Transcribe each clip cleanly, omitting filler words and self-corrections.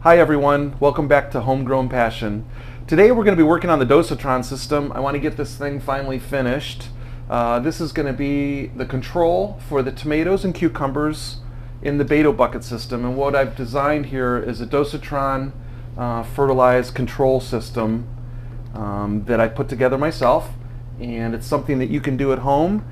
Hi everyone, welcome back to Homegrown Passion. Today we're going to be working on the Dosatron system. I want to get this thing finally finished. This is going to be the control for the tomatoes and cucumbers in the Bato Bucket system, and what I've designed here is a Dosatron fertilized control system that I put together myself, and it's something that you can do at home.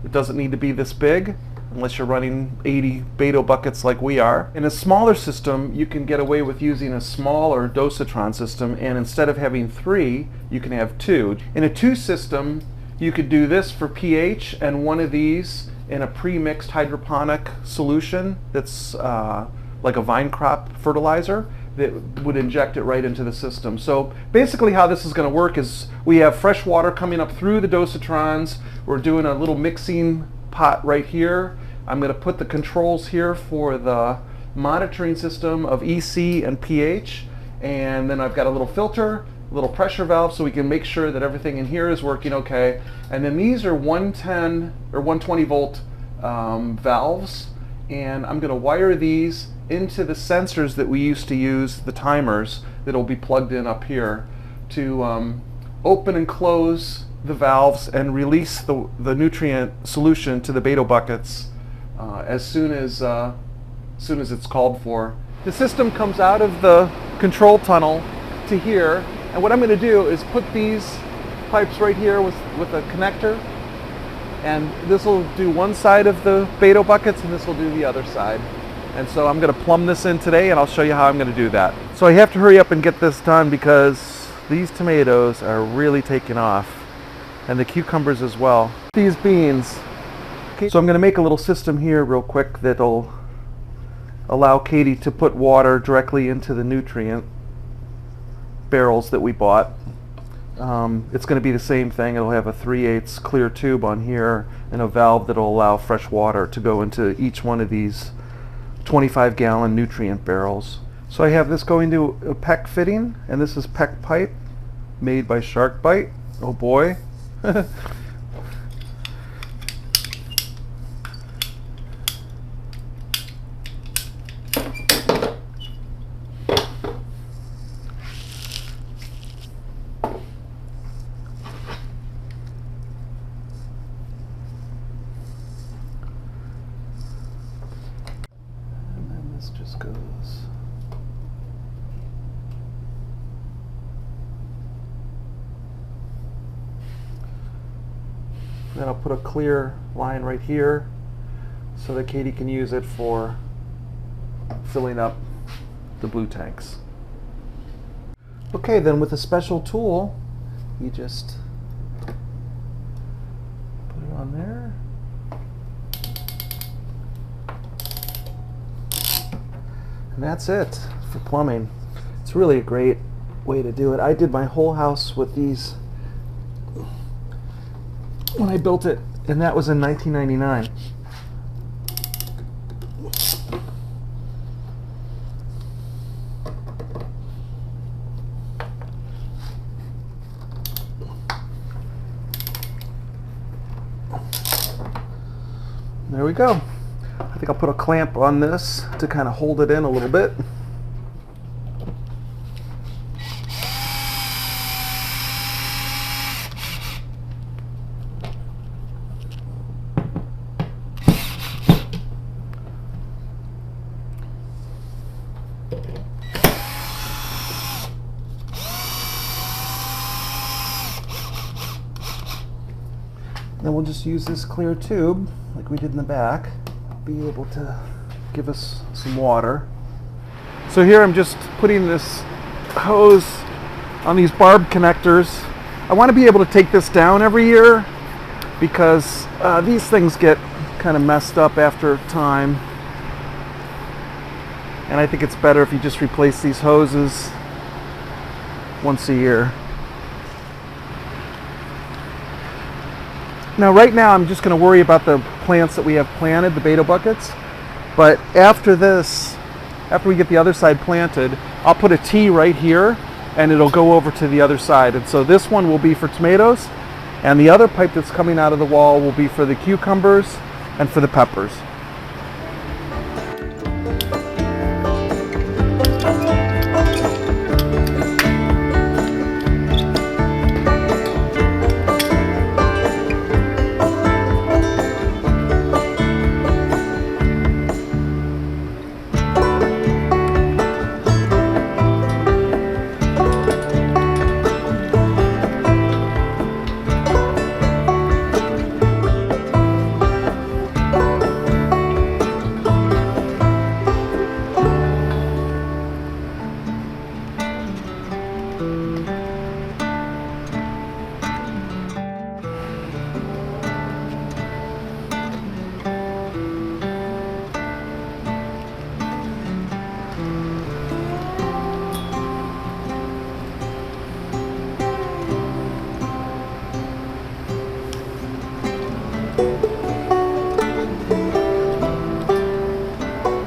It doesn't need to be this big unless you're running 80 Bato buckets like we are. In a smaller system, you can get away with using a smaller Dosatron system, and instead of having 3, you can have 2. In a 2 system, you could do this for pH and one of these in a pre-mixed hydroponic solution that's like a vine crop fertilizer that would inject it right into the system. So basically how this is going to work is we have fresh water coming up through the Dosatrons. We're doing a little mixing pot right here. I'm going to put the controls here for the monitoring system of EC and pH, and then I've got a little filter, a little pressure valve, so we can make sure that everything in here is working okay. And then these are 110 or 120 volt valves, and I'm going to wire these into the sensors that we used to use, the timers that will be plugged in up here to open and close the valves and release the nutrient solution to the Bato buckets as soon as it's called for. The system comes out of the control tunnel to here, and what I'm going to do is put these pipes right here with a connector, and this will do one side of the Bato buckets and this will do the other side. And so I'm going to plumb this in today, and I'll show you how I'm going to do that. So I have to hurry up and get this done because these tomatoes are really taking off, and the cucumbers as well. These beans. Okay. So I'm going to make a little system here real quick that'll allow Katie to put water directly into the nutrient barrels that we bought. It's going to be the same thing. It'll have a 3/8 clear tube on here and a valve that'll allow fresh water to go into each one of these 25-gallon nutrient barrels. So I have this going to a PEC fitting, and this is PEC pipe made by Shark Bite. Oh boy. Just goes. Then I'll put a clear line right here so that Katie can use it for filling up the blue tanks. Okay, then with a special tool, you just put it on there. And that's it for plumbing. It's really a great way to do it. I did my whole house with these when I built it, and that was in 1999. There we go. I think I'll put a clamp on this to kind of hold it in a little bit. Then we'll just use this clear tube like we did in the back. Be able to give us some water. So here I'm just putting this hose on these barb connectors. I want to be able to take this down every year because these things get kind of messed up after time, and I think it's better if you just replace these hoses once a year. Now right now I'm just going to worry about the plants that we have planted, the Bato buckets, but after this, after we get the other side planted, I'll put a T right here and it'll go over to the other side. And so this one will be for tomatoes, and the other pipe that's coming out of the wall will be for the cucumbers and for the peppers.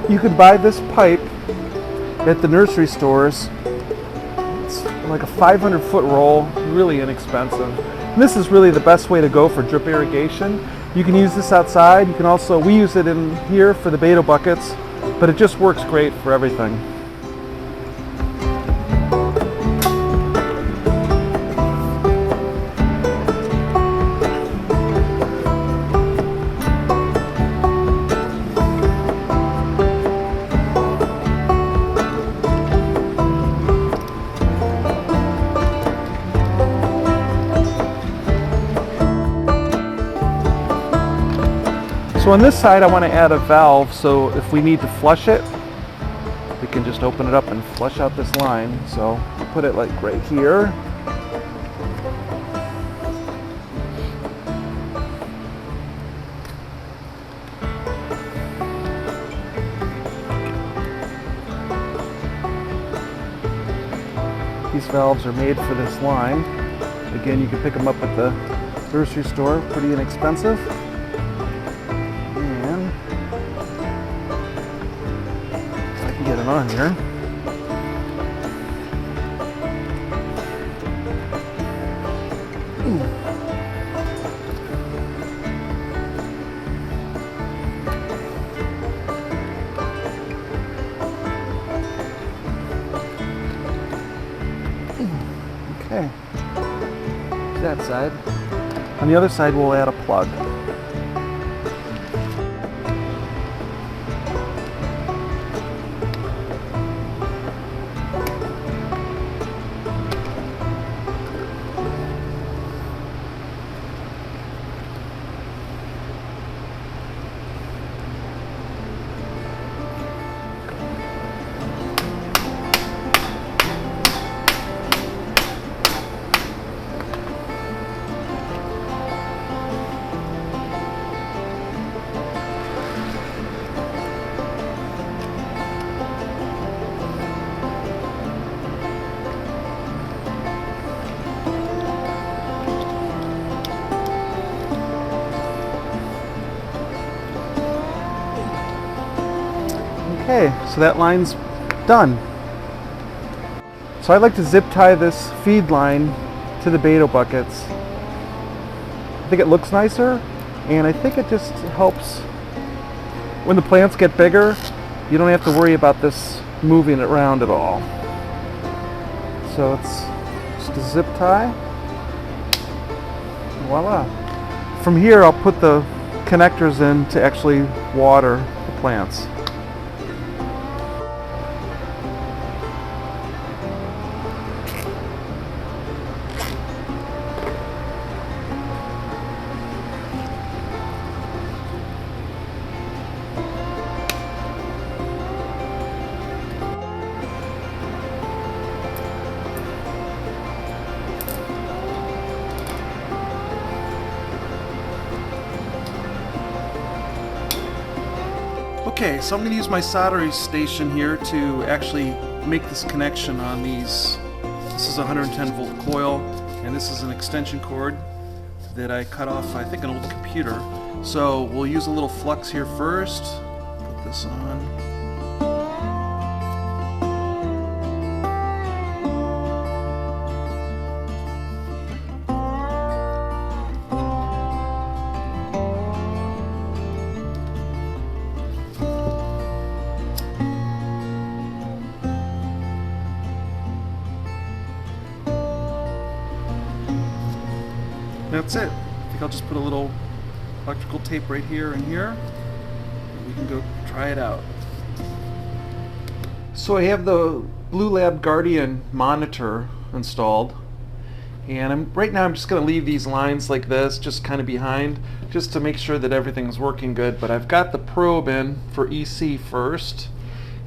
You could buy this pipe at the nursery stores. It's like a 500-foot roll, really inexpensive. And this is really the best way to go for drip irrigation. You can use this outside. You can also, we use it in here for the Bato buckets, but it just works great for everything. So on this side I want to add a valve, so if we need to flush it, we can just open it up and flush out this line. So I'll put it like right here. These valves are made for this line. Again, you can pick them up at the nursery store, pretty inexpensive. Get it on here. Okay, that side. On the other side, we'll add a plug. Okay, so that line's done. So I like to zip tie this feed line to the Bato buckets. I think it looks nicer, and I think it just helps when the plants get bigger. You don't have to worry about this moving around at all. So it's just a zip tie. Voila. From here I'll put the connectors in to actually water the plants. Okay, so I'm going to use my soldering station here to actually make this connection on these. This is a 110 volt coil, and this is an extension cord that I cut off, I think, an old computer. So we'll use a little flux here first. Put this on. That's it. I think I'll just put a little electrical tape right here and here, and we can go try it out. So I have the Blue Lab Guardian monitor installed, and right now I'm just going to leave these lines like this, just kind of behind, just to make sure that everything's working good. But I've got the probe in for EC first,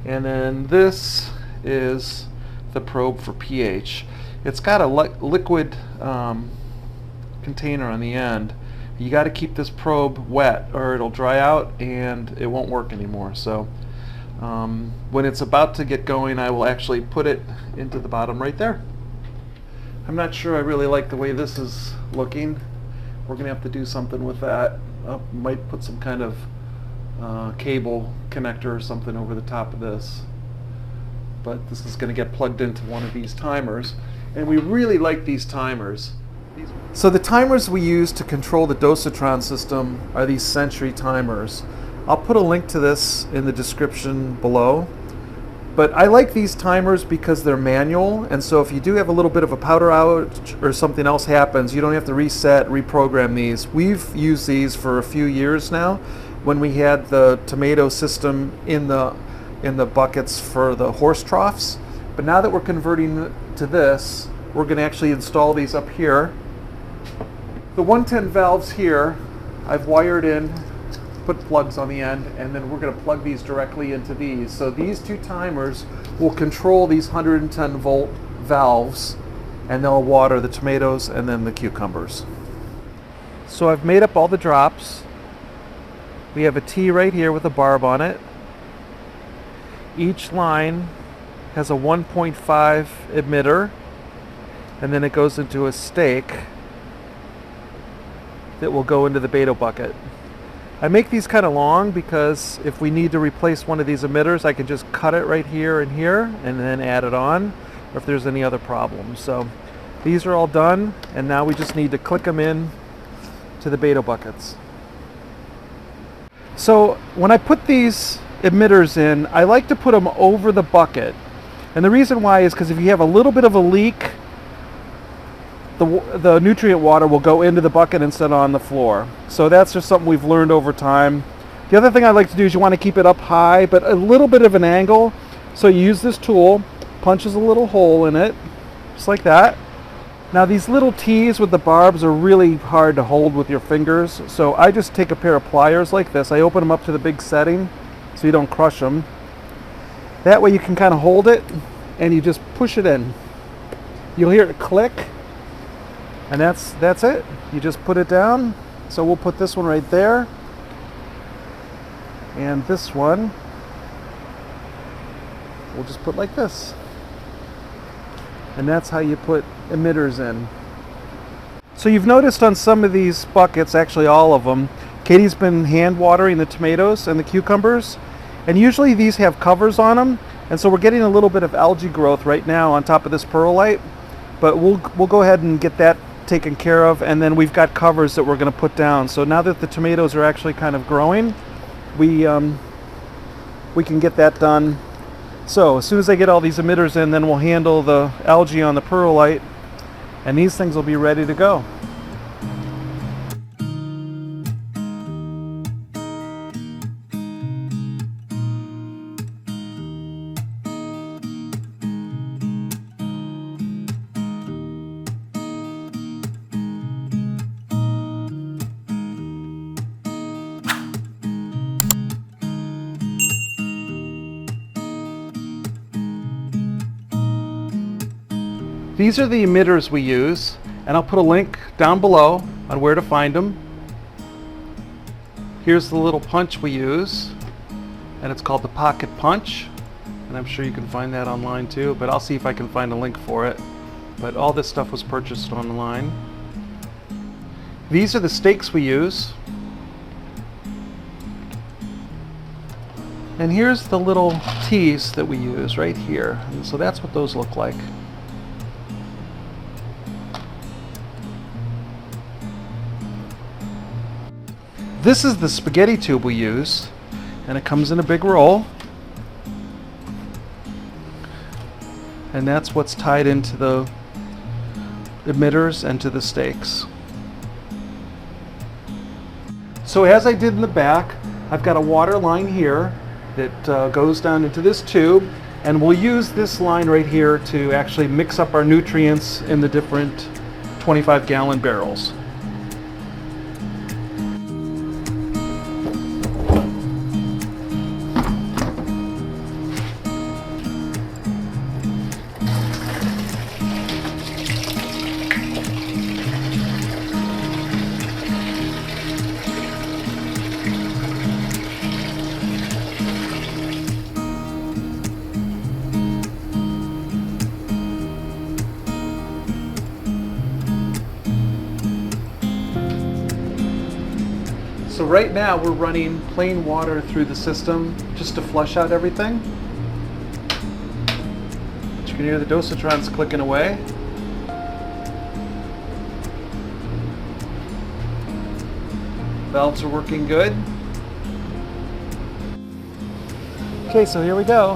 and then this is the probe for pH. It's got a liquid container on the end. You got to keep this probe wet or it'll dry out and it won't work anymore. So when it's about to get going, I will actually put it into the bottom right there. I'm not sure I really like the way this is looking. We're going to have to do something with that. Might put some kind of cable connector or something over the top of this. But this is going to get plugged into one of these timers. And we really like these timers. So the timers we use to control the Dosatron system are these Century timers. I'll put a link to this in the description below. But I like these timers because they're manual, and so if you do have a little bit of a powder outage or something else happens, you don't have to reset, reprogram these. We've used these for a few years now when we had the tomato system in the buckets for the horse troughs. But now that we're converting to this, we're going to actually install these up here. The 110 valves here, I've wired in, put plugs on the end, and then we're going to plug these directly into these. So these two timers will control these 110 volt valves, and they'll water the tomatoes and then the cucumbers. So I've made up all the drops. We have a T right here with a barb on it. Each line has a 1.5 emitter, and then it goes into a stake that will go into the Bato bucket. I make these kind of long because if we need to replace one of these emitters, I can just cut it right here and here and then add it on, or if there's any other problems. So these are all done, and now we just need to click them in to the Bato buckets. So when I put these emitters in, I like to put them over the bucket. And the reason why is because if you have a little bit of a leak, the nutrient water will go into the bucket instead of on the floor. So that's just something we've learned over time. The other thing I like to do is you want to keep it up high, but a little bit of an angle. So you use this tool, punches a little hole in it, just like that. Now these little T's with the barbs are really hard to hold with your fingers. So I just take a pair of pliers like this. I open them up to the big setting so you don't crush them. That way you can kind of hold it and you just push it in. You'll hear it click. And that's it. You just put it down. So we'll put this one right there. And this one we'll just put like this. And that's how you put emitters in. So you've noticed on some of these buckets, actually all of them, Katie's been hand watering the tomatoes and the cucumbers. And usually these have covers on them. And so we're getting a little bit of algae growth right now on top of this perlite. But we'll go ahead and get that taken care of, and then we've got covers that we're going to put down. So now that the tomatoes are actually kind of growing, we can get that done. So as soon as I get all these emitters in, then we'll handle the algae on the perlite, and these things will be ready to go. These are the emitters we use, and I'll put a link down below on where to find them. Here's the little punch we use, and it's called the Pocket Punch, and I'm sure you can find that online too, but I'll see if I can find a link for it. But all this stuff was purchased online. These are the stakes we use. And here's the little T's that we use right here. And so that's what those look like. This is the spaghetti tube we use, and it comes in a big roll. And that's what's tied into the emitters and to the stakes. So as I did in the back, I've got a water line here that goes down into this tube, and we'll use this line right here to actually mix up our nutrients in the different 25-gallon barrels. So right now we're running plain water through the system just to flush out everything. But you can hear the Dosatrons clicking away. Valves are working good. Okay, so here we go.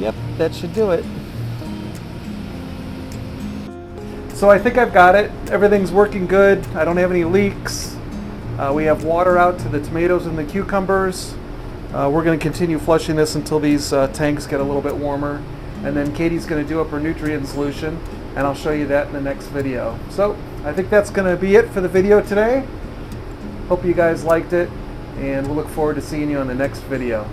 Yep, that should do it. So I think I've got it. Everything's working good. I don't have any leaks. We have water out to the tomatoes and the cucumbers. We're going to continue flushing this until these tanks get a little bit warmer. And then Katie's going to do up her nutrient solution, and I'll show you that in the next video. So I think that's going to be it for the video today. Hope you guys liked it, and we'll look forward to seeing you on the next video.